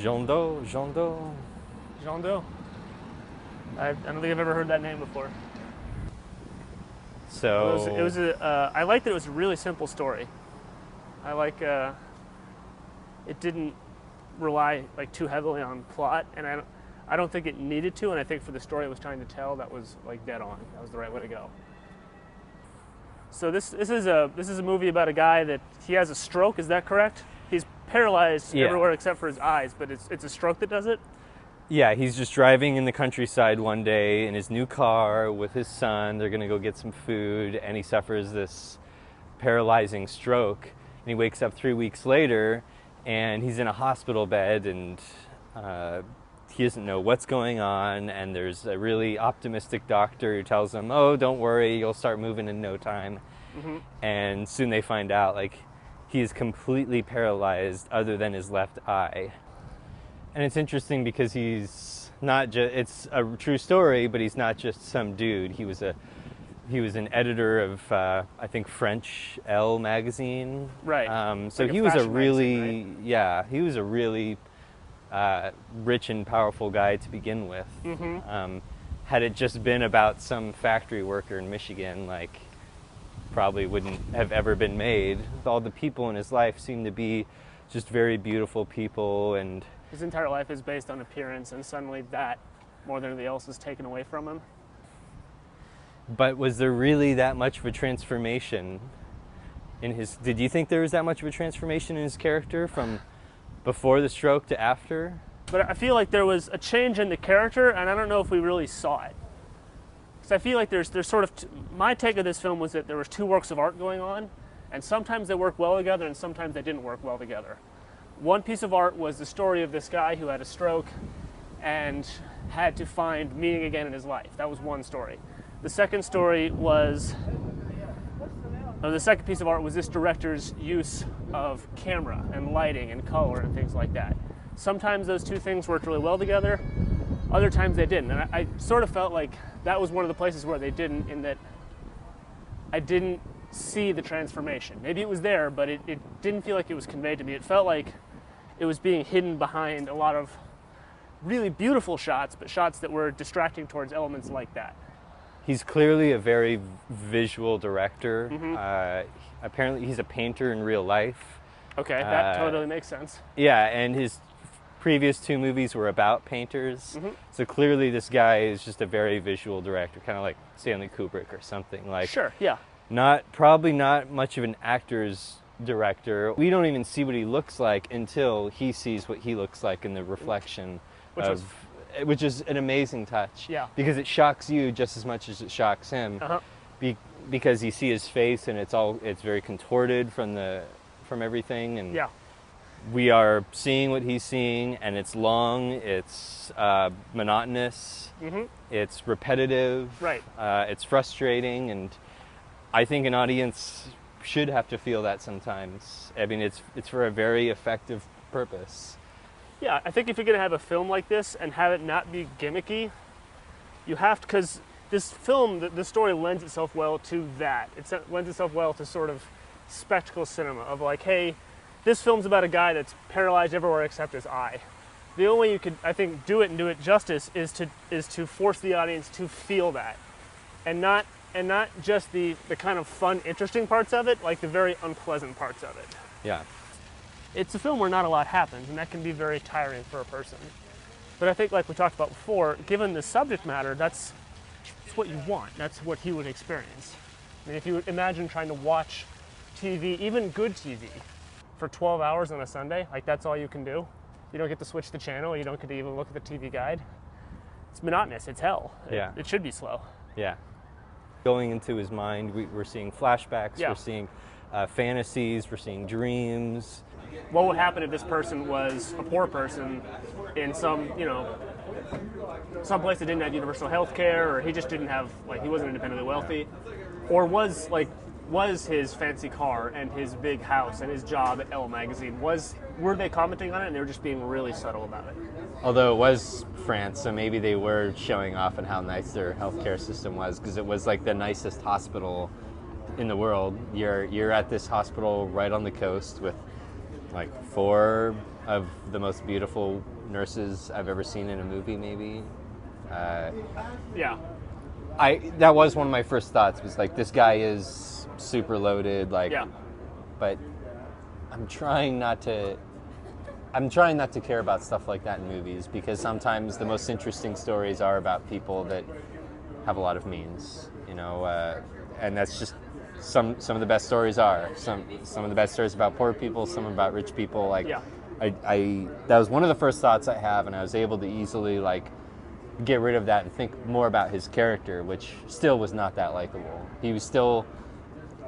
Jondo. Jean Doe. I don't think I've ever heard that name before. So I like that it was a really simple story. I like it didn't rely like too heavily on plot, and I don't think it needed to, and I think for the story it was trying to tell, that was like dead on. That was the right way to go. So this is a movie about a guy that he has a stroke. Is that correct? He's paralyzed everywhere except for his eyes, but it's a stroke that does it. Yeah, he's just driving in the countryside one day in his new car with his son. They're going to go get some food, and he suffers this paralyzing stroke. And he wakes up 3 weeks later, and he's in a hospital bed, and he doesn't know what's going on. And there's a really optimistic doctor who tells him, "Oh, don't worry, you'll start moving in no time." Mm-hmm. And soon they find out, like, he is completely paralyzed other than his left eye. And it's interesting because he's not just, it's a true story, but he's not just some dude. He was an editor of, I think, French Elle magazine. Right. So like he was a really, magazine, right? yeah, he was a really rich and powerful guy to begin with. Mm-hmm. Had it just been about some factory worker in Michigan, like, probably wouldn't have ever been made. All the people in his life seem to be just very beautiful people, and his entire life is based on appearance, and suddenly that, more than anything else, is taken away from him. But was there really that much of a transformation in his... Did you think there was that much of a transformation in his character from before the stroke to after? But I feel like there was a change in the character, and I don't know if we really saw it. Because I feel like there's sort of... My take of this film was that there was two works of art going on, and sometimes they work well together, and sometimes they didn't work well together. One piece of art was the story of this guy who had a stroke and had to find meaning again in his life. That was one story. The second story was, the second piece of art was this director's use of camera and lighting and color and things like that. Sometimes those two things worked really well together, other times they didn't. And I sort of felt like that was one of the places where they didn't, in that I didn't see the transformation. Maybe it was there, but it didn't feel like it was conveyed to me. It felt like it was being hidden behind a lot of really beautiful shots, but shots that were distracting towards elements like that. He's clearly a very visual director. Mm-hmm. Apparently he's a painter in real life. Okay, that totally makes sense. Yeah, and his previous two movies were about painters. Mm-hmm. So clearly this guy is just a very visual director, kind of like Stanley Kubrick or something. Like, sure, yeah. Probably not much of an actor's director. We don't even see what he looks like until he sees what he looks like in the reflection, which is an amazing touch. Yeah. Because it shocks you just as much as it shocks him. Uh-huh. Because you see his face and it's very contorted from everything, and yeah. We are seeing what he's seeing, and it's long, it's monotonous, mm-hmm. It's repetitive, right. It's frustrating, and I think an audience should have to feel that sometimes. I mean, it's for a very effective purpose. Yeah, I think if you're going to have a film like this and have it not be gimmicky, you have to, because this film, the story lends itself well to that. It lends itself well to sort of spectacle cinema of like, hey, this film's about a guy that's paralyzed everywhere except his eye. The only way you could, I think, do it justice is to force the audience to feel that, and not just the kind of fun, interesting parts of it, like the very unpleasant parts of it. Yeah. It's a film where not a lot happens, and that can be very tiring for a person. But I think, like we talked about before, given the subject matter, that's what you want. That's what he would experience. I mean, if you imagine trying to watch TV, even good TV, for 12 hours on a Sunday, like that's all you can do. You don't get to switch the channel. You don't get to even look at the TV guide. It's monotonous. It's hell. Yeah. It should be slow. Yeah. Going into his mind, we're seeing flashbacks, yeah. We're seeing fantasies, we're seeing dreams. What would happen if this person was a poor person in some place that didn't have universal health care, or he just didn't have, like, he wasn't independently wealthy, or was his fancy car and his big house and his job at Elle magazine, were they commenting on it and they were just being really subtle about it? Although it was France, so maybe they were showing off on how nice their healthcare system was, because it was like the nicest hospital in the world. You're at this hospital right on the coast with like 4 of the most beautiful nurses I've ever seen in a movie, maybe. Yeah. That was one of my first thoughts, was like, this guy is super loaded, like, Yeah. but I'm trying not to care about stuff like that in movies, because sometimes the most interesting stories are about people that have a lot of means, you know, and that's just some of the best stories are. Some of the best stories about poor people, some about rich people. Like, Yeah. That was one of the first thoughts I have, and I was able to easily like get rid of that and think more about his character, which still was not that likable. He was still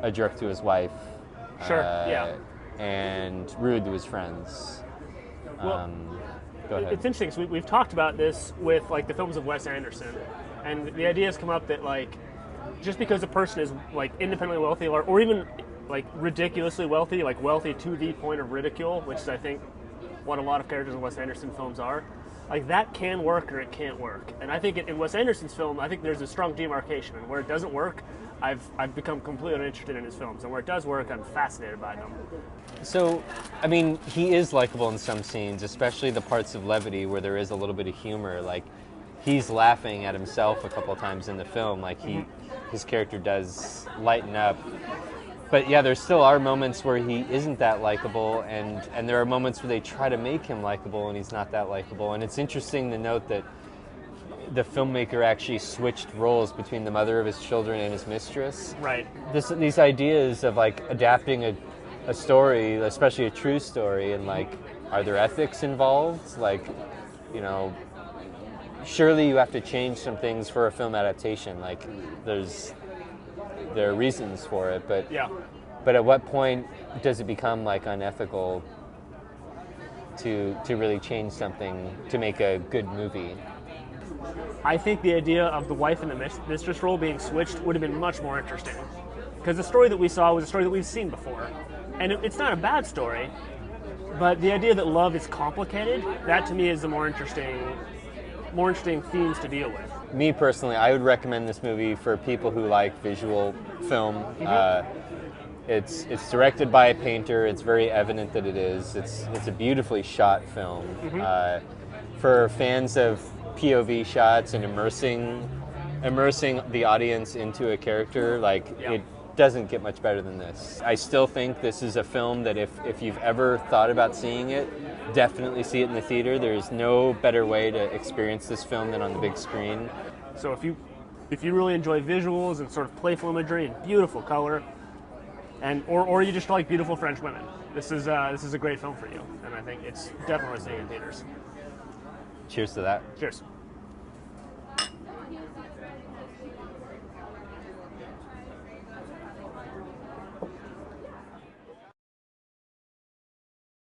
a jerk to his wife. Sure. Yeah. And rude to his friends. Well, go ahead. It's interesting because we've talked about this with like the films of Wes Anderson, and the idea has come up that like just because a person is like independently wealthy or even like ridiculously wealthy, like wealthy to the point of ridicule, which is I think what a lot of characters in Wes Anderson films are, like that can work or it can't work. And I think in Wes Anderson's film, I think there's a strong demarcation, and where it doesn't work, I've become completely uninterested in his films, and where it does work, I'm fascinated by them. So, I mean, he is likable in some scenes, especially the parts of levity where there is a little bit of humor. Like, he's laughing at himself a couple of times in the film. Like, his character does lighten up. But yeah, there still are moments where he isn't that likable, and there are moments where they try to make him likable and he's not that likable. And it's interesting to note that the filmmaker actually switched roles between the mother of his children and his mistress. Right. These ideas of like adapting a story, especially a true story, and like, are there ethics involved? Like, you know, surely you have to change some things for a film adaptation. Like, there are reasons for it, but Yeah. But at what point does it become like unethical to really change something to make a good movie? I think the idea of the wife and the mistress role being switched would have been much more interesting. Because the story that we saw was a story that we've seen before. And it's not a bad story, but the idea that love is complicated, that to me is the more interesting themes to deal with. Me personally, I would recommend this movie for people who like visual film. It's directed by a painter. It's very evident that it is. It's a beautifully shot film. For fans of POV shots and immersing the audience into a character, like, it doesn't get much better than this. I still think this is a film that if you've ever thought about seeing it, definitely see it in the theater. There's no better way to experience this film than on the big screen. So if you really enjoy visuals and sort of playful imagery and beautiful color, or you just like beautiful French women, this is a great film for you, and I think it's definitely worth seeing in theaters. Cheers to that. Cheers.